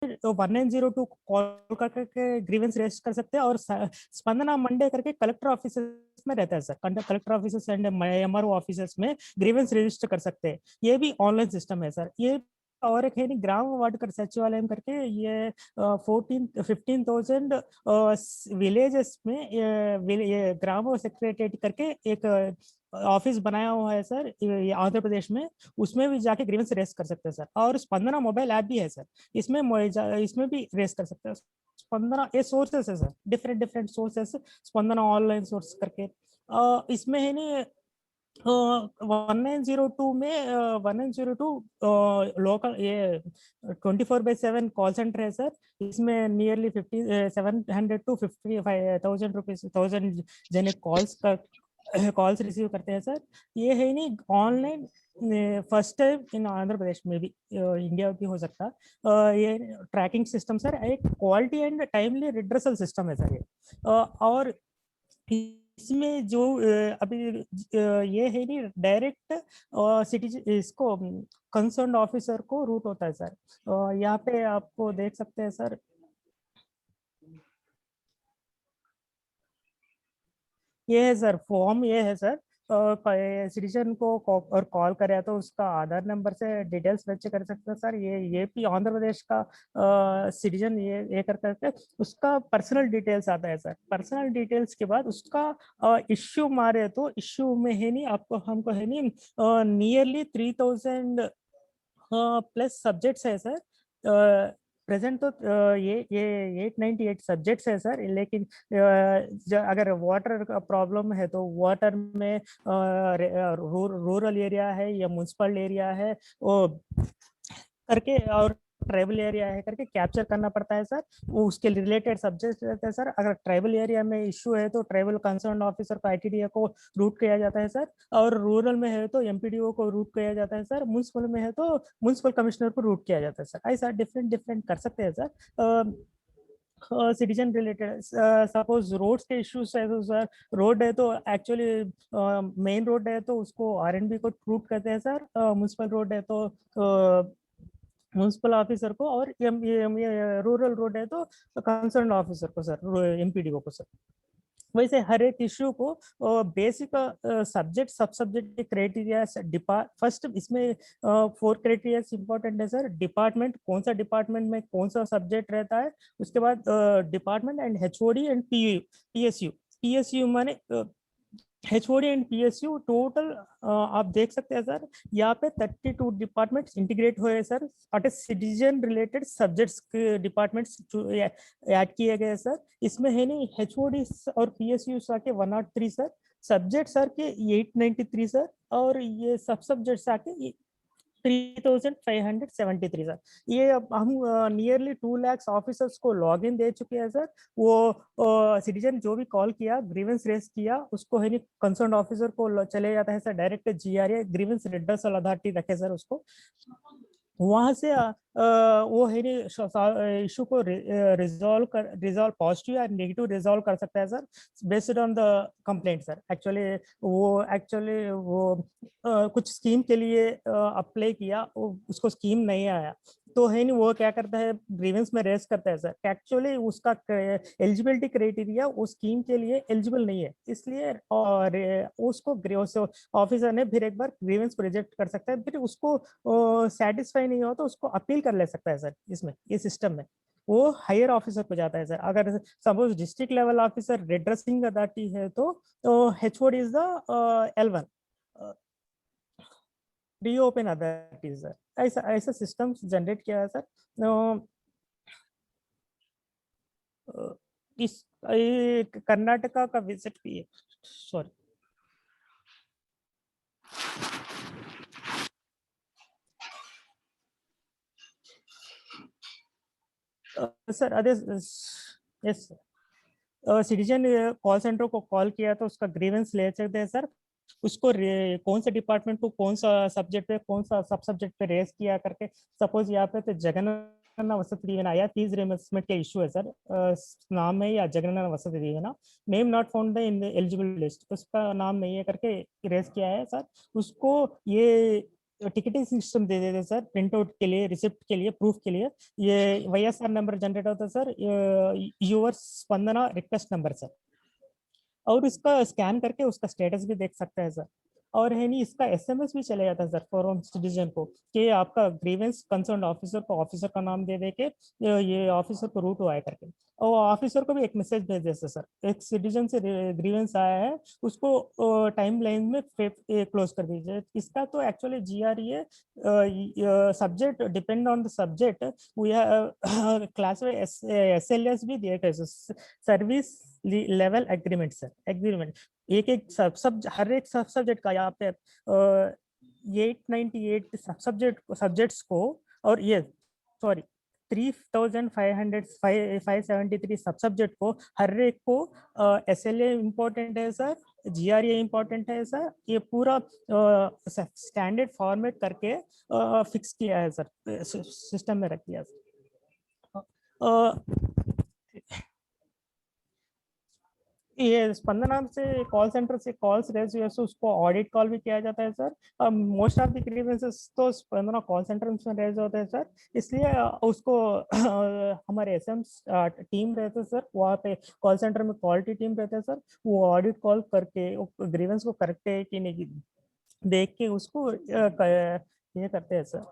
1902 call करके grievance raise कर सकते हैं, और स्पंदना मंडे करके कलेक्टर ऑफिस में रहता है sir, collector office and MRO office में ग्रीवेंस रजिस्टर कर सकते हैं। ये भी ऑनलाइन सिस्टम है सर। ये और एक है नहीं, ग्राम वार्ड कर सचिवालय करके, ये 15,000 विलेजेस में ये ग्राम सेक्रेटरी करके एक ऑफिस बनाया हुआ है सर, ये आंध्र प्रदेश में। उसमें भी जाके ग्रीवेंस रेस कर सकते हैं सर। और स्पंदना मोबाइल ऐप भी है सर, इसमें भी रेस कर सकते हैं। स्पंदना ये सोर्सेस है sir, different different sources, Spandana online source करके। इसमें है नहीं, 1902 में 1902 लोकल ये 24/7 कॉल सेंटर है सर। इसमें नियरली 700 to 55,000 रुपीज 1000 जने कॉल्स रिसीव करते हैं सर। ये है नहीं online, first time in Andhra Pradesh में भी, इंडिया भी हो सकता है। ये ट्रैकिंग सिस्टम सर, एक quality and timely redressal system है सर ये। और इसमें जो अभी ये है नहीं, डायरेक्ट सिटीजन इसको कंसर्न ऑफिसर को रूट होता है सर। यहाँ पे आपको देख सकते हैं सर, ये है सर फॉर्म, ये है सर। सिटीजन को और कॉल करे तो उसका आधार नंबर से डिटेल्स फैच कर सकते हैं सर। ये भी आंध्र प्रदेश का सिटीजन ये कर करके उसका पर्सनल डिटेल्स आता है सर। पर्सनल डिटेल्स के बाद उसका इश्यू मारे तो इश्यू में है नहीं, आपको हमको है नहीं नियरली 3000 प्लस सब्जेक्ट्स है सर। प्रेजेंट तो ये 898 सब्जेक्ट्स है सर। लेकिन अगर वाटर का प्रॉब्लम है तो वाटर में रूरल एरिया है या म्यूनसिपल एरिया है वो करके, और ट्राइबल एरिया है करके कैप्चर करना पड़ता है सर। वो उसके रिलेटेड सब्जेक्ट रहते हैं सर। अगर ट्राइबल एरिया में इश्यू है तो ट्राइबल कंसर्न ऑफिसर को आईटीडीए को रूट किया जाता है सर। और रूरल में है तो एमपीडीओ को रूट किया जाता है सर। म्यूनसिपल में है तो म्यूनसिपल कमिश्नर को रूट किया जाता है सर। ऐसा डिफरेंट डिफरेंट कर सकते हैं sir. Citizen related suppose roads के इश्यूज है तो सर, रोड है तो एक्चुअली मेन रोड है तो उसको आरएनबी को रूट करते हैं सर। म्यूनसिपल रोड है तो म्यूनसिपल ऑफिसर को, और रूरल रोड है तो कंसर्न ऑफिसर को सर, एमपीडीओ को सर। वैसे हर एक इश्यू को बेसिक सब्जेक्ट सब सब्जेक्ट के क्राइटेरिया, फर्स्ट इसमें 4 क्राइटेरिया इंपॉर्टेंट है सर। डिपार्टमेंट, कौन सा डिपार्टमेंट में कौन सा सब्जेक्ट रहता है। उसके बाद department and HOD and PSU. PSU माने एचओडी एंड पीएसयू टोटल आप देख सकते हैं सर। यहाँ पे 32 डिपार्टमेंट्स इंटीग्रेट हुए हैं सर। अट सिटीजन रिलेटेड सब्जेक्ट्स के डिपार्टमेंट्स ऐड किए गए सर। इसमें है नहीं एचओडी और पीएसयू आके 103 सर, सब्जेक्ट्स सर के 893 सर, और ये सब सब्जेक्ट्स आके 3573 सर। ये अब हम नियरली 2 लाख ऑफिसर्स को लॉग इन दे चुके हैं सर। वो सिटीजन जो भी कॉल किया, ग्रीवेंस रेस किया, उसको है नहीं कंसर्न ऑफिसर को चले जाता है sir, direct जीआरए grievance redressal authority रखे सर उसको। वहां से वो है इशू को रिजॉल्व पॉजिटिव या नेगेटिव रिजॉल्व कर सकता है sir, based on the complaint sir. Actually वो कुछ स्कीम के लिए अप्लाई किया, उसको स्कीम नहीं आया तो है नहीं, वो क्या करता है ग्रीवेंस में रेस करता है सर। एक्चुअली उसका एलिजिबिलिटी क्राइटेरिया उस स्कीम के लिए एलिजिबल नहीं है, इसलिए और उसको ऑफिसर ने फिर एक बार ग्रीवेंस को रिजेक्ट कर सकता है। फिर उसको सेटिस्फाई नहीं हो तो उसको अपील कर ले सकता है सर। इसमें ये सिस्टम में वो हायर ऑफिसर को जाता है सर। अगर suppose district level officer redressing authority है तो HOD is the L1, reopen authority sir. ऐसा ऐसा सिस्टम जनरेट किया है सर। इस कर्नाटका का विजिट किए, सॉरी सर, अरे यस, सिटीजन कॉल सेंटर को कॉल किया तो उसका ग्रीवेंस ले सकते हैं सर। उसको कौन से डिपार्टमेंट को कौन सा सब्जेक्ट पे कौन सा सब सब्जेक्ट पे रेस किया करके। सपोज यहाँ पे तो जगनन्ना वसति दीवेना या फीस रिइंबर्समेंट के इशू है सर। नाम है या Jagananna Vasathi Deevena, name not found in the eligible list, उसका नाम नहीं है करके रेस किया है सर। उसको ये टिकटिंग सिस्टम दे देते सर, प्रिंट आउट के लिए, रिसिप्ट के लिए, प्रूफ के लिए। ये वाईएसआर नंबर जनरेट होता है sir, your Spandana request number sir, और इसका स्कैन करके उसका स्टेटस भी देख सकता है सर। और है नहीं, इसका एसएमएस भी चले जाता है सर फॉर सिटीजन को, कि आपका ग्रीवेंस कंसर्न ऑफिसर को, ऑफिसर का नाम दे दे के ये ऑफिसर को रूट हुआ है करके, और ऑफिसर को भी एक मैसेज भेज देते सर, एक सिटीजन से ग्रीवेंस आया है, उसको टाइम लाइन में क्लोज कर दीजिए। इसका तो actually GRA subject depend on the subject, we class में एसएलएस भी दिए गए, service level agreement sir, agreement एक एक सब हर एक सब सब्जेक्ट का यहाँ पे 898 सब सब्जेक्ट्स को, और ये सॉरी 3500 573 सब सब्जेक्ट को, हर एक को एसएलए इम्पोर्टेंट है सर, जीआरए इम्पोर्टेंट है सर, ये पूरा स्टैंडर्ड फॉर्मेट करके फिक्स किया है सर, सिस्टम में रख दिया सर। ये स्पंदना से कॉल सेंटर से कॉल्स रेज हुए, so उसको ऑडिट कॉल भी किया जाता है sir. Most of the grievances तो स्पंदना कॉल सेंटर में रेज होते हैं सर, इसलिए उसको हमारे एसएम टीम रहते हैं सर, वहाँ पे कॉल सेंटर में क्वालिटी टीम रहते हैं सर, वो ऑडिट कॉल करके ग्रीवेंस को करते हैं कि नहीं देख के उसको ये करते हैं सर।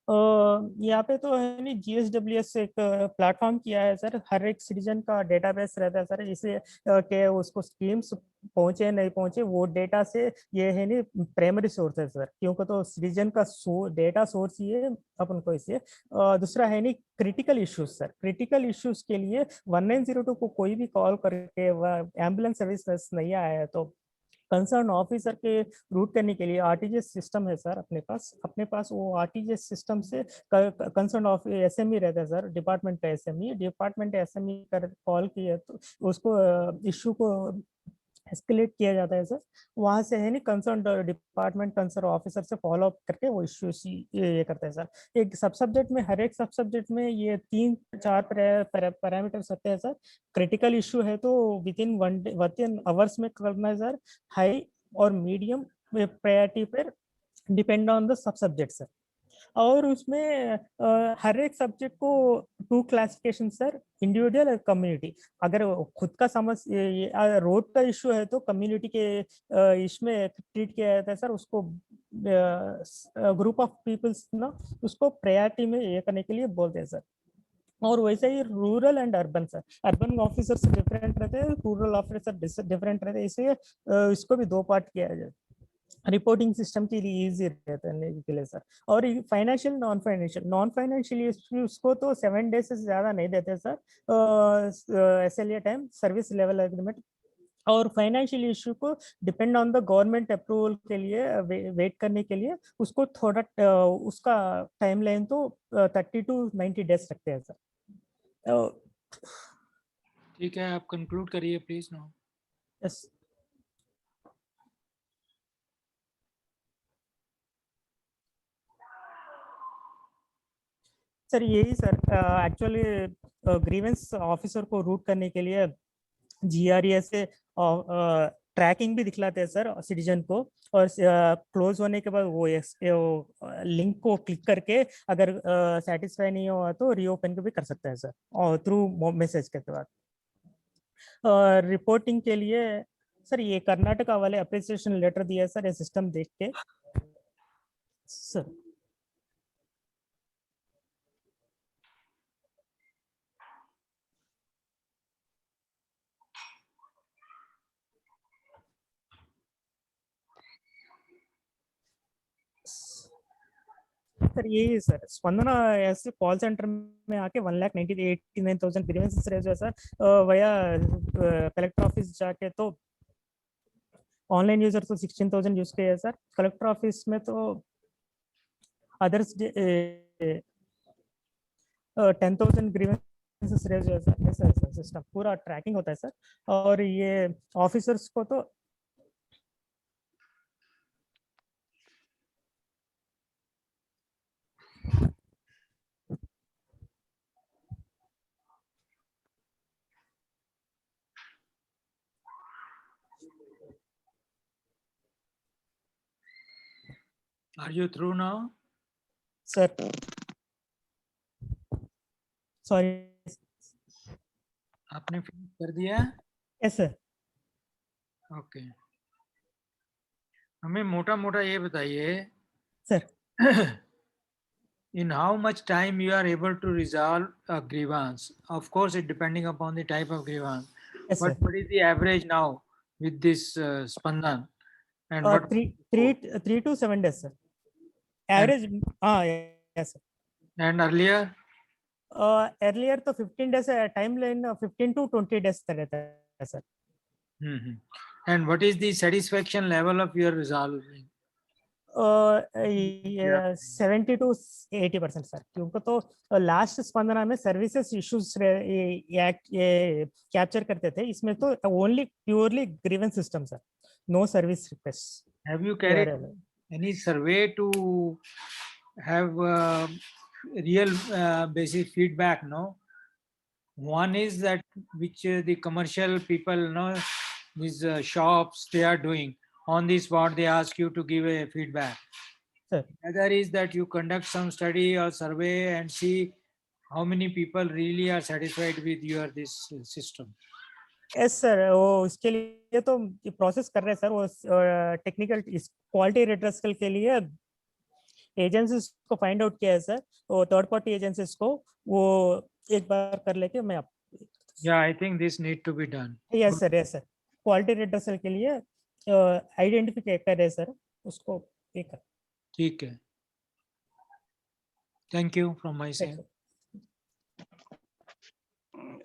यहाँ पे तो है नहीं, जीएसडब्ल्यूएस एक प्लेटफॉर्म किया है सर, हर एक सिटीजन का डेटाबेस रहता है सर, इसलिए कि उसको स्कीम्स पहुंचे नहीं पहुंचे वो डेटा से, ये है नहीं प्राइमरी सोर्स है सर, क्योंकि तो सिटीजन का डेटा सोर्स ये अपन को, इसलिए दूसरा है नहीं critical issues sir, critical issues के लिए 1902 को कोई भी कॉल करके एम्बुलेंस सर्विस नहीं आया है तो कंसर्न ऑफिसर के रूट करने के लिए आरटीजीएस सिस्टम है सर अपने पास वो आरटीजीएस सिस्टम से कंसर्न ऑफिस एसएमई रहता है सर, डिपार्टमेंट एसएमई कर कॉल किया तो उसको इश्यू को एस्केलेट किया जाता है सर, वहां से है नहीं कंसर्न डिपार्टमेंट कंसर्न ऑफिसर से फॉलो अप करके वो इश्यू ये करता है सर। एक सब सब्जेक्ट में, हर एक सब सब्जेक्ट में ये 3-4 पैरामीटर्स होते हैं सर। क्रिटिकल इश्यू है तो विद इन 1 आवर्स में करना है सर, हाई और मीडियम प्रायोरिटी पर depend on the sub subject sir. और उसमें हर एक सब्जेक्ट को 2 क्लासिफिकेशन सर, इंडिविजुअल और कम्युनिटी। अगर खुद का समझ रोड का इश्यू है तो कम्युनिटी के इसमें ट्रीट किया जाता है सर, उसको ग्रुप ऑफ पीपल्स ना, उसको प्रायोरिटी में ये करने के लिए बोलते हैं सर। और वैसे ही rural and urban sir, urban officer different रहते हैं, रूरल ऑफिसर डिफरेंट रहते हैं, इसलिए इसको भी 2 पार्ट किया जाए, रिपोर्टिंग सिस्टम के लिए इजी रहता है के लिए सर। और फाइनेंशियल नॉन फाइनेंशियल इश्यूज को तो 7 डेज से ज्यादा नहीं देते sir, SLA time service level agreement. और फाइनेंशियल इशू को depend on the government approval के लिए वेट करने के लिए उसको थोड़ा उसका टाइमलाइन तो 30 to 90 डेज रखते हैं सर। ठीक है, आप कंक्लूड करिए प्लीज नाउ। यस सर, यही सर एक्चुअली ग्रीवेंस ऑफिसर को रूट करने के लिए जीआरए से ट्रैकिंग भी दिखलाते हैं सर सिटीजन को, और क्लोज होने के बाद वो लिंक को क्लिक करके अगर सेटिस्फाई नहीं हुआ तो रीओपन भी कर सकते हैं सर, और थ्रू मैसेज के बाद। रिपोर्टिंग के लिए सर ये कर्नाटका वाले अप्रिसिएशन लेटर दिया है सर, ये सिस्टम देख के सर। सर यही सर, स्पंदना ऐसे कॉल सेंटर में आके 1,89,89,000 ग्रीवेंसेस रेज हुआ सर, वया कलेक्टर ऑफिस जाके तो ऑनलाइन यूजर तो 16,000 यूज किया है सर, कलेक्टर ऑफिस में तो अदर्स 10,000 ग्रीवेंसेस रेज हुआ है सर, ऐसा है सर सिस्टम, पूरा ट्रैकिंग होता है सर। और ये ऑफिसर्स को तो Are you through now? Sir, sorry. आपने finish कर दिया? Yes, sir. Okay. हमें मोटा-मोटा ये बताइए Sir. in how much time you are able to resolve a grievance? Of course, it depending upon the type of grievance. Yes, But sir. what is the average now with this Spandan? And what? 3 to 7 days, sir. And, Average. Yes, sir. and earlier? Earlier तो 15 days timeline 15 to 20 days तक रहता है sir. And what is the satisfaction level of your resolving? 70 to 80% sir, क्योंकि तो last Spandana में services issues ये capture करते थे, इसमें तो only purely grievance system sir, no service request. Have you carried any survey to have real basic feedback? No. One is that which the commercial people know, these shops they are doing on the spot. They ask you to give a feedback. Sir. Other is that you conduct some study or survey and see how many people really are satisfied with your this system. Yes sir, वो उसके लिए तो process कर रहे हैं sir, वो technical quality redressal के लिए एजेंसीज को फाइंड आउट किया है सर, वो थर्ड पार्टी एजेंसीज को वो एक बार कर लेके मैं आप. Yeah, I think this need to be done. Yes sir, yes sir, quality redressal के लिए आइडेंटिफाई कर रहे हैं सर, उसको एक. ठीक है. Thank you from my side.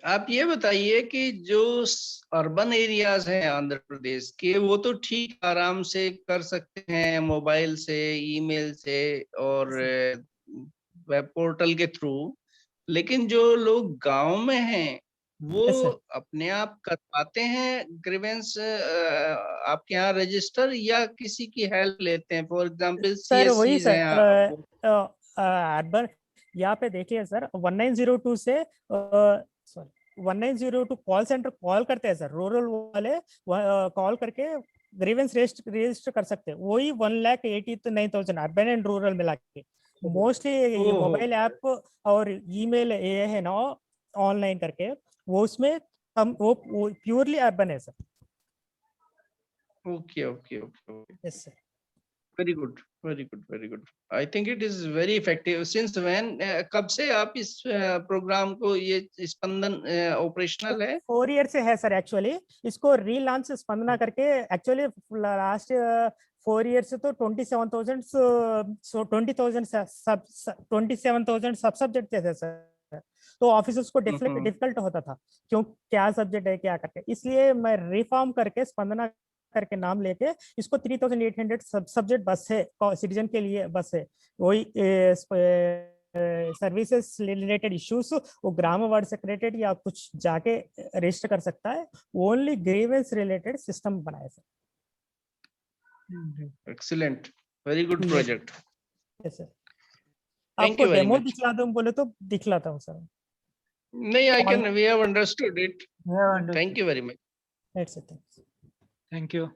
आप ये बताइए कि जो अर्बन एरियाज हैं आंध्र प्रदेश के, वो तो ठीक आराम से कर सकते हैं मोबाइल से, ईमेल से और वेब पोर्टल के थ्रू, लेकिन जो लोग गांव में हैं वो अपने आप कर पाते हैं ग्रीवेंस आपके यहाँ रजिस्टर, या किसी की हेल्प लेते हैं? फॉर एग्जांपल सर वही सीएससी हैं अर्बन, यहाँ पे देखिए सर 1902 से सॉरी 1902 कॉल सेंटर कॉल करते हैं सर, रूरल वाले कॉल करके ग्रीवेंस रजिस्टर कर सकते हैं, वही 1,89,000 अर्बन एंड रूरल मिला के. मोस्टली मोबाइल ऐप और ईमेल ये है ना ऑनलाइन करके, वो उसमें हम वो प्योरली अर्बन है sir. Okay okay okay. Yes sir. Very good very good very good. I think it is very effective. Since when, कब से आप इस प्रोग्राम को, ये स्पंदन ऑपरेशनल है? 4 ईयर से है सर. एक्चुअली इसको रीलॉन्च स्पंदना करके एक्चुअली लास्ट 4 ईयर से तो 27,000 सब सब्जेक्ट थे सर, तो ऑफिसर्स को डिफिकल्ट होता था क्यों क्या सब्जेक्ट है क्या करके, इसलिए मैं रिफॉर्म करके स्पंदना करके नाम लेके इसको 3,800 सब्जेक्ट बस है, सिटीजन के लिए बस है. वही सर्विसेज रिलेटेड इश्यूज वो ग्राम वार्ड सेक्रेटरी या कुछ जाके रजिस्टर कर सकता है, ओनली ग्रीवेंस रिलेटेड सिस्टम बनाया sir. Excellent, very good project. Yes sir. Thank आपको you very डेमो much. दिखला दूं बोले तो दिखलाता हूँ सर. नहीं, I can, we have understood it. Yeah, understood. Thank you very much. That's it. Thank you.